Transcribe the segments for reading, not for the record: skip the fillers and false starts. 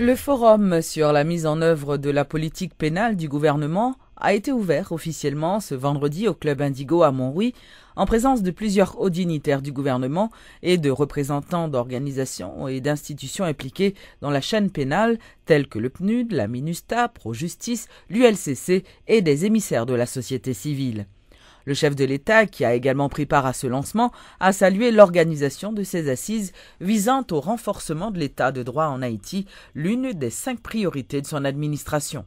Le forum sur la mise en œuvre de la politique pénale du gouvernement a été ouvert officiellement ce vendredi au Club Indigo à Montrouy, en présence de plusieurs hauts dignitaires du gouvernement et de représentants d'organisations et d'institutions impliquées dans la chaîne pénale, telles que le PNUD, la MINUSTA, ProJustice, l'ULCC et des émissaires de la société civile. Le chef de l'État, qui a également pris part à ce lancement, a salué l'organisation de ces assises visant au renforcement de l'État de droit en Haïti, l'une des 5 priorités de son administration.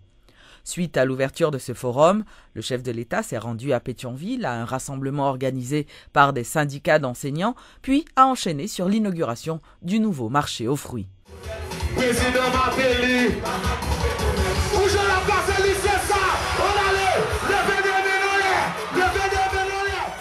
Suite à l'ouverture de ce forum, le chef de l'État s'est rendu à Pétionville à un rassemblement organisé par des syndicats d'enseignants, puis a enchaîné sur l'inauguration du nouveau marché aux fruits. Président Martelly, bonjour la place, c'est ça, on allait,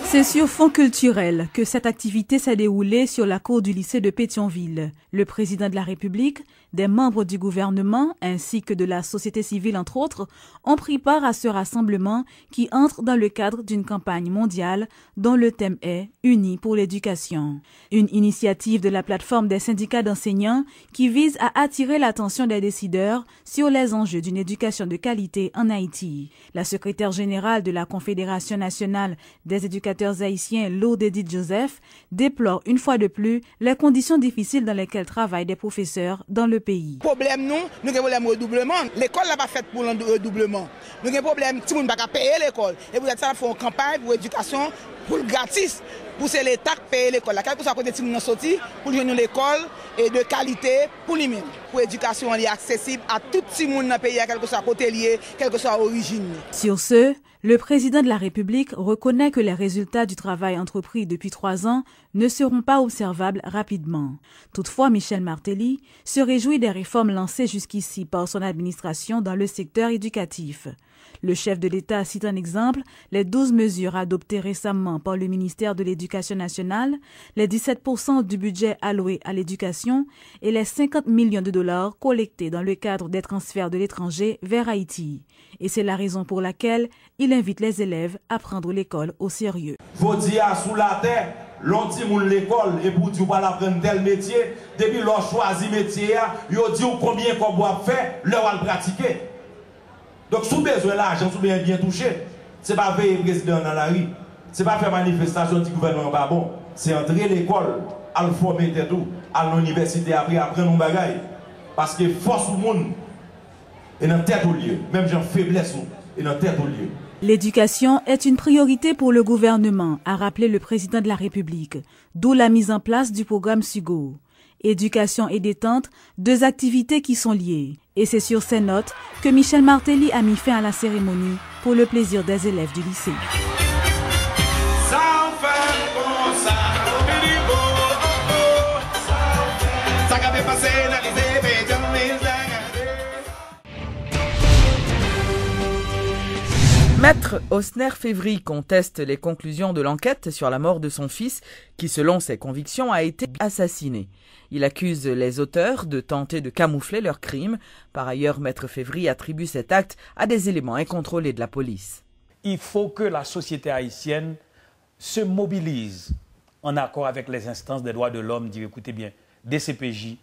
C'est sur fond culturel que cette activité s'est déroulée sur la cour du lycée de Pétionville. Le président de la République, des membres du gouvernement ainsi que de la société civile entre autres ont pris part à ce rassemblement qui entre dans le cadre d'une campagne mondiale dont le thème est « Unis pour l'éducation ». Une initiative de la plateforme des syndicats d'enseignants qui vise à attirer l'attention des décideurs sur les enjeux d'une éducation de qualité en Haïti. La secrétaire générale de la Confédération nationale des éducateurs haïtiens, Lourdes Edith Joseph, déplore une fois de plus les conditions difficiles dans lesquelles travaillent des professeurs dans le pays. Problème nous avons problème redoublement. L'école n'est pas faite pour le redoublement. Nous avons problème, tout le monde ne peut pas payer l'école. Et vous êtes ça, faut une campagne pour l'éducation, pour le gratis, pour l'État qui paye l'école. Quel que soit côté de sorti, pour jouer l'école et de qualité pour lui-même. Pour l'éducation est accessible à tout le monde dans le pays, quel que soit côté lié, quelle que soit l'origine. Sur ce, le président de la République reconnaît que les résultats du travail entrepris depuis 3 ans ne seront pas observables rapidement. Toutefois, Michel Martelly se réjouit des réformes lancées jusqu'ici par son administration dans le secteur éducatif. Le chef de l'État cite en exemple les 12 mesures adoptées récemment par le ministère de l'Éducation nationale, les 17% du budget alloué à l'éducation et les 50 millions de dollars collectés dans le cadre des transferts de l'étranger vers Haïti. Et c'est la raison pour laquelle il invite les élèves à prendre l'école au sérieux. Faut dire sous la terre, l'on dit l'école et pour dire pas apprendre tel métier, depuis l'on choisi métier, yo dit combien qu'on doit faire, l'on va le pratiquer. Donc sous besoin l'argent, sous bien touché, c'est pas veiller président dans la rue, c'est pas faire manifestation du gouvernement pas bon, c'est entrer l'école, à le former tout, à l'université après apprendre nos bagailles. Parce que force au monde est dans tête au lieu, même genre faiblesse est dans tête au lieu. L'éducation est une priorité pour le gouvernement, a rappelé le président de la République, d'où la mise en place du programme SUGO. Éducation et détente, 2 activités qui sont liées. Et c'est sur ces notes que Michel Martelly a mis fin à la cérémonie pour le plaisir des élèves du lycée. Maître Osner Févry conteste les conclusions de l'enquête sur la mort de son fils, qui selon ses convictions a été assassiné. Il accuse les auteurs de tenter de camoufler leurs crimes. Par ailleurs, Maître Févry attribue cet acte à des éléments incontrôlés de la police. Il faut que la société haïtienne se mobilise en accord avec les instances des droits de l'homme, dire écoutez bien, DCPJ,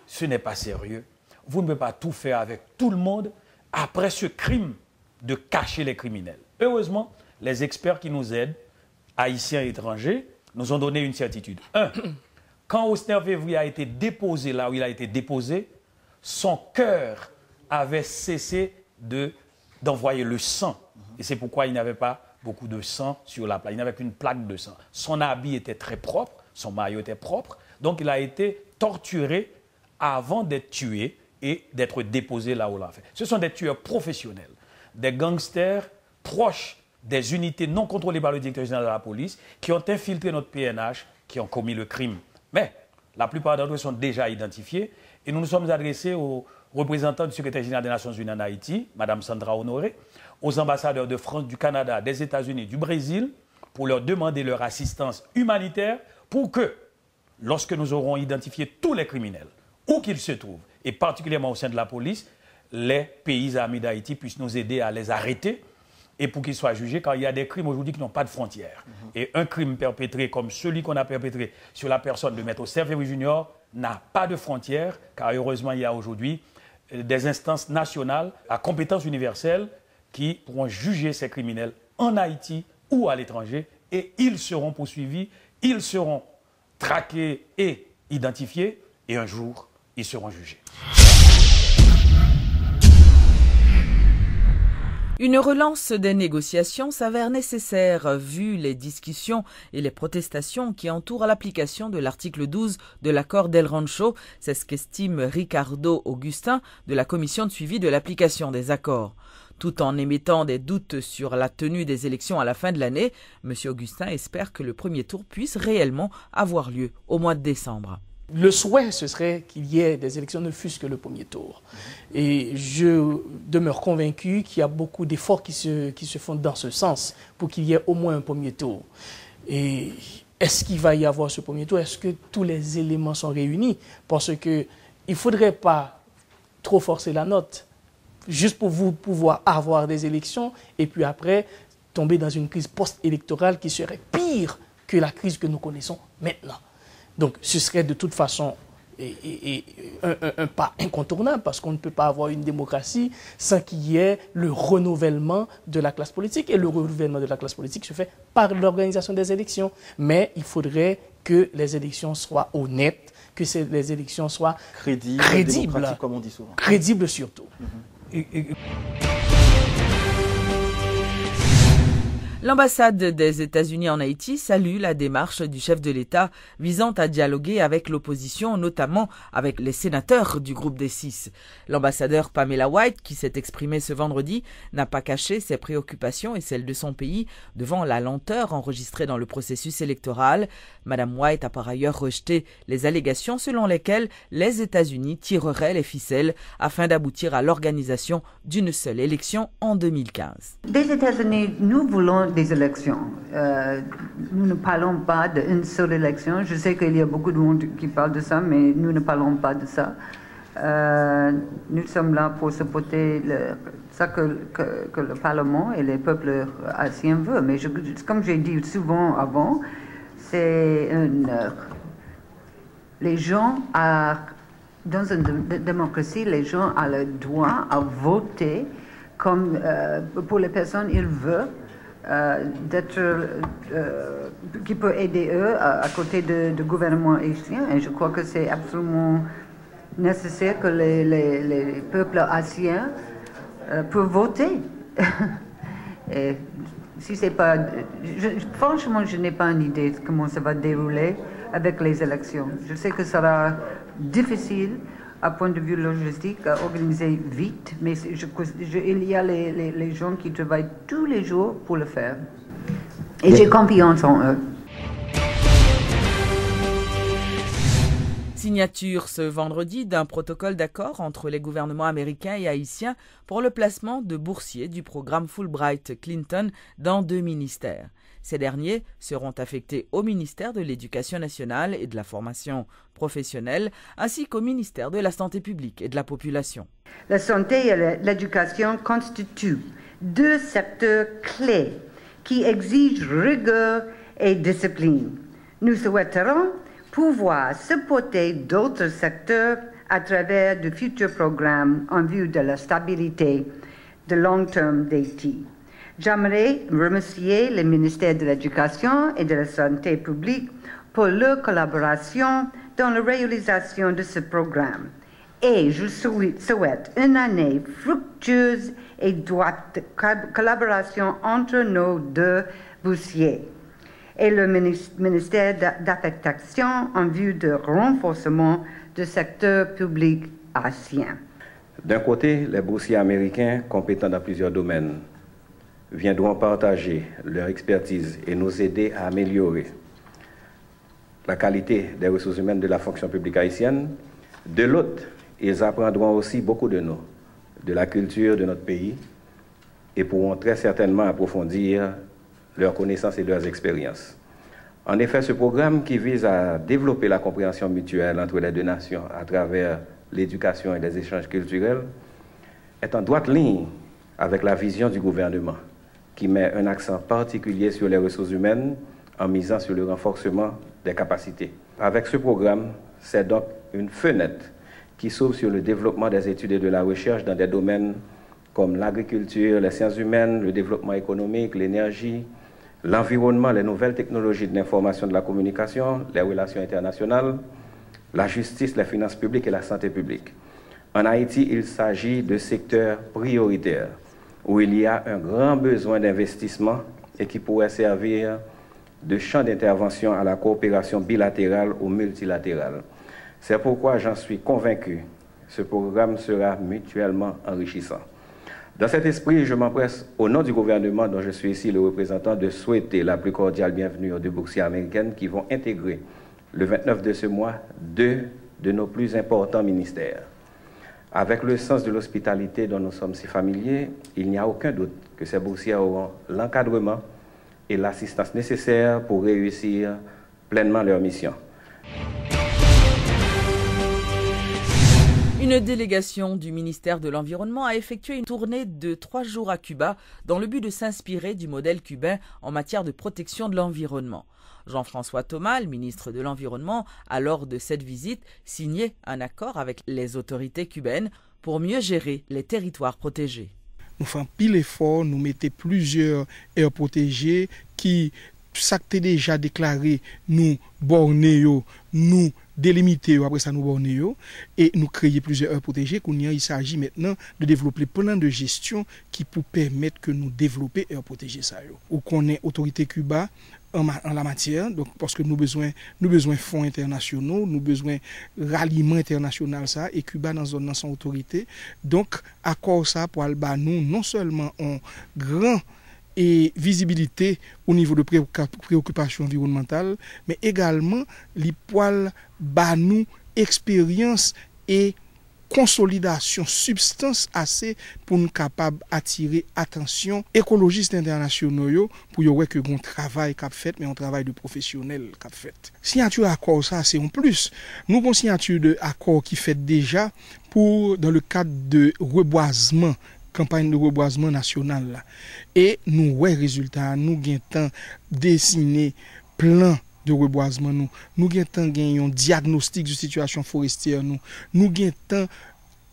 ce n'est pas sérieux. Vous ne pouvez pas tout faire avec tout le monde après ce crime de cacher les criminels. Heureusement, les experts qui nous aident, haïtiens et étrangers, nous ont donné une certitude. 1. Quand Osner Févry a été déposé là où il a été déposé, son cœur avait cessé d'envoyer le sang. Et c'est pourquoi il n'y avait pas beaucoup de sang sur la plaque. Il n'y avait qu'une plaque de sang. Son habit était très propre, son maillot était propre. Donc il a été torturé avant d'être tué et d'être déposé là où il l'a fait. Ce sont des tueurs professionnels, des gangsters proches des unités non contrôlées par le directeur général de la police qui ont infiltré notre PNH, qui ont commis le crime. Mais la plupart d'entre eux sont déjà identifiés et nous nous sommes adressés aux représentants du secrétaire général des Nations Unies en Haïti, Mme Sandra Honoré, aux ambassadeurs de France, du Canada, des États-Unis, du Brésil, pour leur demander leur assistance humanitaire pour que, lorsque nous aurons identifié tous les criminels, où qu'ils se trouvent, et particulièrement au sein de la police, les pays amis d'Haïti puissent nous aider à les arrêter et pour qu'ils soient jugés, car il y a des crimes aujourd'hui qui n'ont pas de frontières. Et un crime perpétré comme celui qu'on a perpétré sur la personne de Maître Osner Févry Junior n'a pas de frontières, car heureusement il y a aujourd'hui des instances nationales à compétence universelle qui pourront juger ces criminels en Haïti ou à l'étranger, et ils seront poursuivis, ils seront traqués et identifiés, et un jour, ils seront jugés. Une relance des négociations s'avère nécessaire vu les discussions et les protestations qui entourent l'application de l'article 12 de l'accord d'El Rancho. C'est ce qu'estime Ricardo Augustin de la commission de suivi de l'application des accords. Tout en émettant des doutes sur la tenue des élections à la fin de l'année, M. Augustin espère que le premier tour puisse réellement avoir lieu au mois de décembre. Le souhait, ce serait qu'il y ait des élections, ne fût-ce que le premier tour. Et je demeure convaincu qu'il y a beaucoup d'efforts qui se font dans ce sens pour qu'il y ait au moins un premier tour. Et est-ce qu'il va y avoir ce premier tour? Est-ce que tous les éléments sont réunis? Parce qu'il ne faudrait pas trop forcer la note, juste pour vous pouvoir avoir des élections et puis après tomber dans une crise post-électorale qui serait pire que la crise que nous connaissons maintenant. Donc ce serait de toute façon un pas incontournable parce qu'on ne peut pas avoir une démocratie sans qu'il y ait le renouvellement de la classe politique. Et le renouvellement de la classe politique se fait par l'organisation des élections. Mais il faudrait que les élections soient honnêtes, que les élections soient crédibles, comme on dit souvent. Crédibles surtout. L'ambassade des États-Unis en Haïti salue la démarche du chef de l'État visant à dialoguer avec l'opposition, notamment avec les sénateurs du groupe des 6. L'ambassadeur Pamela White, qui s'est exprimée ce vendredi, n'a pas caché ses préoccupations et celles de son pays devant la lenteur enregistrée dans le processus électoral. Madame White a par ailleurs rejeté les allégations selon lesquelles les États-Unis tireraient les ficelles afin d'aboutir à l'organisation d'une seule élection en 2015. Des États-Unis, nous voulons des élections. Nous ne parlons pas d'une seule élection. Je sais qu'il y a beaucoup de monde qui parle de ça, mais nous ne parlons pas de ça. Nous sommes là pour supporter ça que le Parlement et les peuples haïtiens veulent. Mais comme j'ai dit souvent avant, c'est les gens, dans une démocratie, les gens ont le droit à voter comme pour les personnes qu'ils veulent. Qui peut aider eux à côté du gouvernement haïtien. Et je crois que c'est absolument nécessaire que les peuples haïtiens peuvent voter. Et si c'est pas, franchement, je n'ai pas une idée de comment ça va dérouler avec les élections. Je sais que ça sera difficile à point de vue logistique, à organiser vite, mais il y a les gens qui travaillent tous les jours pour le faire. Et j'ai confiance en eux. Signature ce vendredi d'un protocole d'accord entre les gouvernements américains et haïtiens pour le placement de boursiers du programme Fulbright Clinton dans 2 ministères. Ces derniers seront affectés au ministère de l'Éducation nationale et de la formation professionnelle, ainsi qu'au ministère de la Santé publique et de la population. La santé et l'éducation constituent 2 secteurs clés qui exigent rigueur et discipline. Nous souhaiterons pouvoir supporter d'autres secteurs à travers de futurs programmes en vue de la stabilité de long terme d'Haïti. J'aimerais remercier le ministère de l'Éducation et de la Santé publique pour leur collaboration dans la réalisation de ce programme. Et je souhaite une année fructueuse et droite de collaboration entre nos 2 boursiers et le ministère d'affectation en vue de renforcement du secteur public haïtien. D'un côté, les boursiers américains compétents dans plusieurs domaines viendront partager leur expertise et nous aider à améliorer la qualité des ressources humaines de la fonction publique haïtienne. De l'autre, ils apprendront aussi beaucoup de nous, de la culture de notre pays et pourront très certainement approfondir leurs connaissances et leurs expériences. En effet, ce programme qui vise à développer la compréhension mutuelle entre les 2 nations à travers l'éducation et les échanges culturels est en droite ligne avec la vision du gouvernement qui met un accent particulier sur les ressources humaines en misant sur le renforcement des capacités. Avec ce programme, c'est donc une fenêtre qui s'ouvre sur le développement des études et de la recherche dans des domaines comme l'agriculture, les sciences humaines, le développement économique, l'énergie, l'environnement, les nouvelles technologies de l'information et de la communication, les relations internationales, la justice, les finances publiques et la santé publique. En Haïti, il s'agit de secteurs prioritaires où il y a un grand besoin d'investissement et qui pourrait servir de champ d'intervention à la coopération bilatérale ou multilatérale. C'est pourquoi j'en suis convaincu, ce programme sera mutuellement enrichissant. Dans cet esprit, je m'empresse, au nom du gouvernement dont je suis ici le représentant, de souhaiter la plus cordiale bienvenue aux 2 boursiers américaines qui vont intégrer le 29 de ce mois 2 de nos plus importants ministères. Avec le sens de l'hospitalité dont nous sommes si familiers, il n'y a aucun doute que ces boursiers auront l'encadrement et l'assistance nécessaires pour réussir pleinement leur mission. Une délégation du ministère de l'Environnement a effectué une tournée de 3 jours à Cuba dans le but de s'inspirer du modèle cubain en matière de protection de l'environnement. Jean-François Thomas, le ministre de l'Environnement, a lors de cette visite signé un accord avec les autorités cubaines pour mieux gérer les territoires protégés. Nous faisons pile effort, nous mettons plusieurs aires protégées qui, ça que déjà déclaré, nous borner, nous délimiter, après ça nous borner, et nous créer plusieurs aires protégées. Il s'agit maintenant de développer plein de gestion qui pour permettre que nous développions aires protégées. Ou qu'on ait autorité Cuba en la matière, donc parce que nous besoin fonds internationaux, nous besoin ralliement international ça, et Cuba dans zone dans son autorité. Donc accord ça pour alba nous non seulement en grand et visibilité au niveau de préoccupation environnementale, mais également les poils ba nous expérience et consolidation, substance assez pour nous capables d'attirer attention écologistes internationaux pour y voir que un travail qu'a fait, mais un travail de professionnel qu'a fait. Signature d'accord ça c'est en plus. Nous avons signature de accord qui fait déjà pour dans le cadre de reboisement, campagne de reboisement national là. Et nous ouais résultat, nous gagnons dessiner plan de reboisement nous gagnons un diagnostic de situation forestière nous gagnons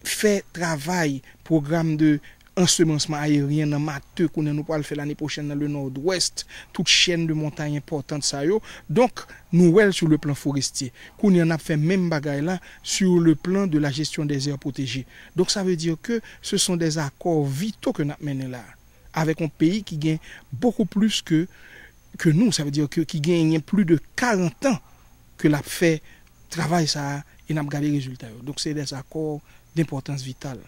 fait travail programme de ensemencement aérien dans Mateux qu'on nous pas le faire l'année prochaine dans le nord-ouest, toute chaîne de montagnes importante ça yo. Donc nous sur le plan forestier qu'on en a fait même bagaille là sur le plan de la gestion des aires protégées. Donc ça veut dire que ce sont des accords vitaux que nous menés là avec un pays qui gagne beaucoup plus que nous, ça veut dire que qui gagne plus de 40 ans que l'a fait travail ça et n'a pas gardé les résultats. Donc c'est des accords d'importance vitale.